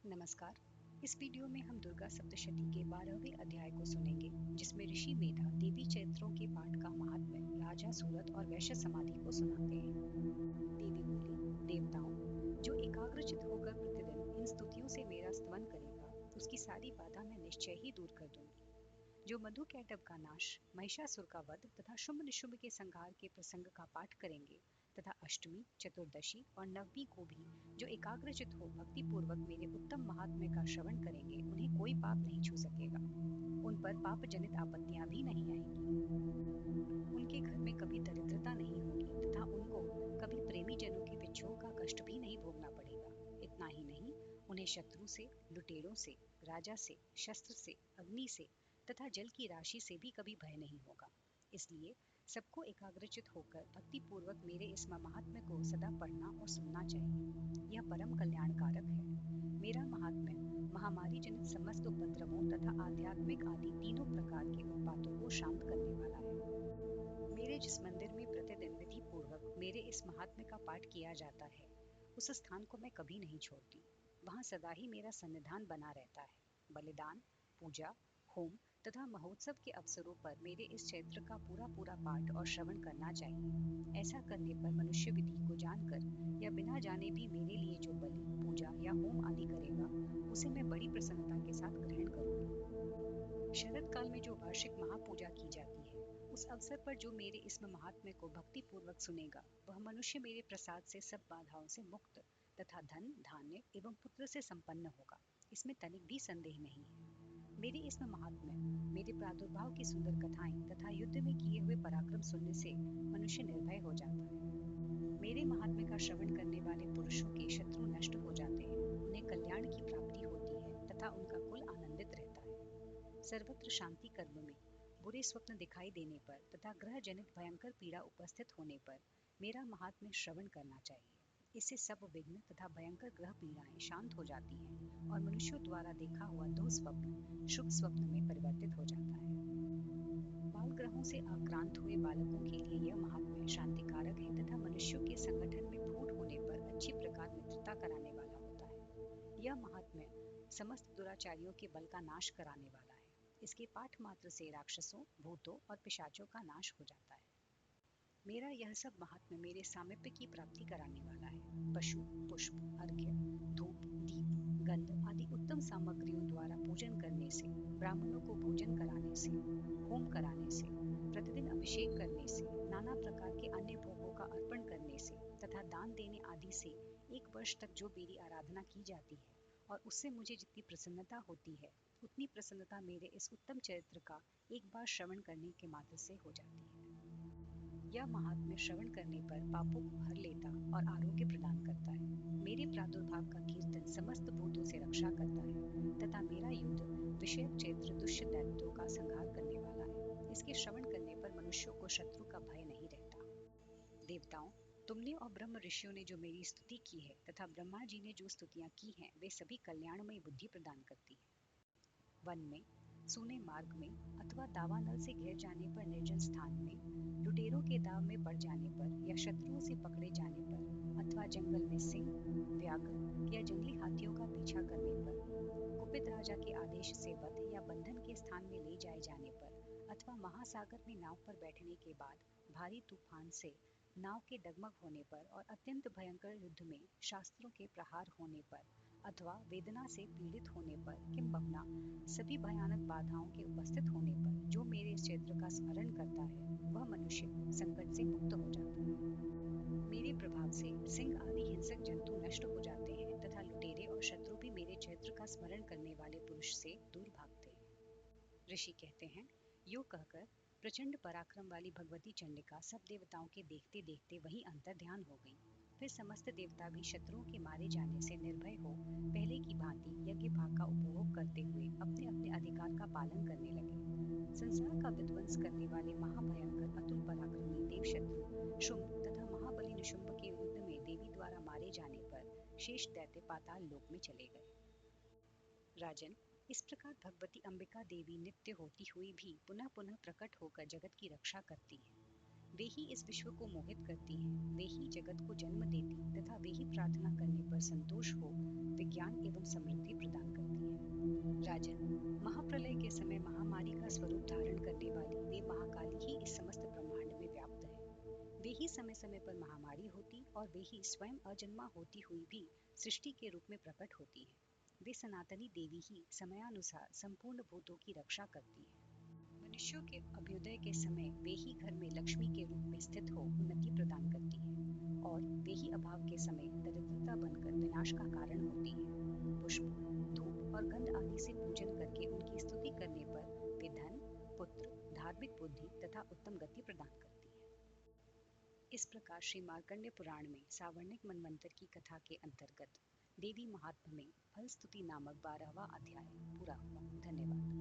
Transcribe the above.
नमस्कार। इस वीडियो में हम दुर्गा सप्तशती के 12वें अध्याय को सुनेंगे, जिसमें ऋषि मेधा देवी चरित्रों के पाठ का महात्म्य, राजा सूरत और वैश्य समाधि को सुनाते हैं। देवी बोली, देवताओं, जो एकाग्रचित होकर प्रतिदिन इन स्तुतियों से मेरा स्तवन करेगा, उसकी सारी बाधा मैं निश्चय ही दूर कर दूंगी। जो मधु कैटभ का नाश, महिषासुर का वध तथा शुंभ निशुंभ के संहार के प्रसंग का पाठ करेंगे तथा अष्टमी, चतुर्दशी और नवमी को भी जो एकाग्रचित हो भक्ति पूर्वक मेरे उत्तम महात्म्य का श्रवण करेंगे, उन्हें कोई पाप नहीं छू सकेगा। उन पर पाप जनित आपत्तियां भी नहीं आएंगी। उनके घर में कभी दरिद्रता नहीं होगी तथा उनको कभी प्रेमी जनों के विच्छोह का कष्ट भी नहीं भोगना पड़ेगा। इतना ही नहीं, उन्हें शत्रु से, लुटेरों से, राजा से, शस्त्र से, अग्नि से तथा जल की राशि से भी कभी भय नहीं होगा। इसलिए सबको एकाग्रचित होकर भक्ति पूर्वक मेरे इस महात्म्य को सदा पढ़ना और सुनना चाहिए। यह परम कल्याणकारक है। मेरा महात्म्य महामारी जनित समस्त उपद्रवों तथा आध्यात्मिक आदि तीनों प्रकार के उत्पातों को शांत करने वाला है। मेरे जिस मंदिर में प्रतिदिन विधि पूर्वक मेरे इस महात्म्य का पाठ किया जाता है, उस स्थान को मैं कभी नहीं छोड़ती। वहां सदा ही मेरा सन्निधान बना रहता है। बलिदान, पूजा, होम तथा महोत्सव के अवसरों पर मेरे इस चैत्र का पूरा पूरा पाठ और श्रवण करना चाहिए। ऐसा करने पर मनुष्य विधि को जानकर या बिना जाने भी मेरे लिए जो बलि, पूजा या होम आदि करेगा, उसे मैं बड़ी प्रसन्नता के साथ ग्रहण करूंगी। शरद काल में जो वार्षिक महापूजा की जाती है, उस अवसर पर जो मेरे इस महात्म्य को भक्ति पूर्वक सुनेगा, वह मनुष्य मेरे प्रसाद से सब बाधाओं से मुक्त तथा धन, धान्य एवं पुत्र से संपन्न होगा। इसमें तनिक भी संदेह नहीं है। मेरे इसमें महात्म्य, मेरे प्रादुर्भाव की सुंदर कथाएं तथा युद्ध में किए हुए पराक्रम सुनने से मनुष्य निर्भय हो जाता है। मेरे महात्म्य का श्रवण करने वाले पुरुषों के शत्रु नष्ट हो जाते हैं, उन्हें कल्याण की प्राप्ति होती है तथा उनका कुल आनंदित रहता है। सर्वत्र शांति कर्म में बुरे स्वप्न दिखाई देने पर तथा ग्रह जनित भयंकर पीड़ा उपस्थित होने पर मेरा महात्म्य श्रवण करना चाहिए। इससे सब विघ्न तथा भयंकर ग्रह पीड़ाएं शांत हो जाती हैं और मनुष्यों द्वारा देखा हुआ दुःस्वप्न शुभ स्वप्न में परिवर्तित हो जाता है। बाल ग्रहों से आक्रांत हुए बालकों के लिए यह महात्म्य शांतिकारक है तथा मनुष्यों के संगठन में फूट होने पर अच्छी प्रकार मित्रता कराने वाला होता है। यह महात्म्य समस्त दुराचारियों के बल का नाश कराने वाला है। इसके पाठ मात्र से राक्षसों, भूतों और पिशाचों का नाश हो जाता है। मेरा यह सब महात्म्य मेरे सामीप्य की प्राप्ति कराने वाला है। पशु, पुष्प, अर्घ्य, धूप, दीप, गंध आदि उत्तम सामग्रियों द्वारा पूजन करने से, ब्राह्मणों को भोजन कराने से, होम कराने से, प्रतिदिन अभिषेक करने से, नाना प्रकार के अन्य भोगों का अर्पण करने से तथा दान देने आदि से 1 वर्ष तक जो मेरी आराधना की जाती है और उससे मुझे जितनी प्रसन्नता होती है, उतनी प्रसन्नता मेरे इस उत्तम चरित्र का एक बार श्रवण करने के मात्र से हो जाती है। यह महात्म्य श्रवण करने पर पापों को हर लेता और आरोग्य प्रदान करता है। मेरे प्रादुर्भाव का कीर्तन समस्त भूतों से रक्षा करता है तथा मेरा युद्ध विषयक चैत्र दुष्ट दैत्यों का संहार करने वाला है। इसके श्रवण करने पर मनुष्यों को शत्रु का भय नहीं रहता। देवताओं, तुमने और ब्रह्म ऋषियों ने जो मेरी स्तुति की है तथा ब्रह्मा जी ने जो स्तुतियां की हैं, वे सभी कल्याणमयी बुद्धि प्रदान करती है। वन में, सूने मार्ग में अथवा दावानल से घिर जाने पर निर्जन स्थान में, लुटेरों के दाव में पड़ जाने पर या शत्रुओं से पकड़े जाने पर अथवा जंगल में सिंह, व्याघ्र या जंगली हाथियों का पीछा करने पर, कुपित राजा के आदेश से वध या बंधन के स्थान में ले जाए जाने पर अथवा महासागर में नाव पर बैठने के बाद भारी तूफान से नाव के डगमग होने पर और अत्यंत भयंकर युद्ध में शास्त्रों के प्रहार होने पर अथवा वेदना से पीड़ित होने पर किंबहुना सभी भयानक बाधाओं के उपस्थित होने पर जो मेरे इस क्षेत्र का स्मरण करता है, वह मनुष्य संकट से मुक्त हो जाता है। मेरे प्रभाव से सिंह आदि हिंसक जंतु नष्ट हो जाते हैं तथा लुटेरे और शत्रु भी मेरे चरित्र का स्मरण करने वाले पुरुष से दूर भागते हैं। ऋषि कहते हैं, यो कहकर प्रचंड पराक्रम वाली भगवती चंडिका सब देवताओं के देखते देखते वहीं अंतर ध्यान हो गई। फिर समस्त देवता भी शत्रुओं के मारे जाने से निर्भय हो पहले की भांति यज्ञ भाग का उपभोग करते हुए अपने अपने अधिकार का पालन करने लगे। संसार का विध्वंस करने वाले महाभयंकर अतुल पराक्रमी देव शत्रु शुंभ तथा महाबली निशुंभ के युद्ध में देवी द्वारा मारे जाने पर शेष दैत्य पाताल लोक में चले गए। राजन, इस प्रकार भगवती अंबिका देवी नित्य होती हुई भी पुनः पुनः प्रकट होकर जगत की रक्षा करती है। वे ही इस विश्व को मोहित करती हैं, वे ही जगत को जन्म देती तथा वे ही प्रार्थना करने पर संतोष हो विज्ञान एवं समृद्धि प्रदान करती हैं। राजन, महाप्रलय के समय महामारी का स्वरूप धारण करने वाली वे महाकाली ही इस समस्त ब्रह्मांड में व्याप्त है। वे ही समय समय पर महामारी होती और वे ही स्वयं अजन्मा होती हुई भी सृष्टि के रूप में प्रकट होती है। वे सनातनी देवी ही समयानुसार संपूर्ण भूतों की रक्षा करती है। मनुष्यों के अभ्युदय के समय वे ही घर में लक्ष्मी के रूप में स्थित हो उन्नति प्रदान करती है और वे ही अभाव के समय दरिद्रता बनकर विनाश का कारण होती है। पुष्प, धूप और गंध आदि से पूजन करके उनकी स्तुति करने पर वे धन, पुत्र, धार्मिक बुद्धि तथा उत्तम गति प्रदान करती है। इस प्रकार श्री मार्कंडेय पुराण में सावर्णिक मनवंतर की कथा के अंतर्गत देवी महात्म्य में फल स्तुति नामक 12वां अध्याय पूरा हुआ। धन्यवाद।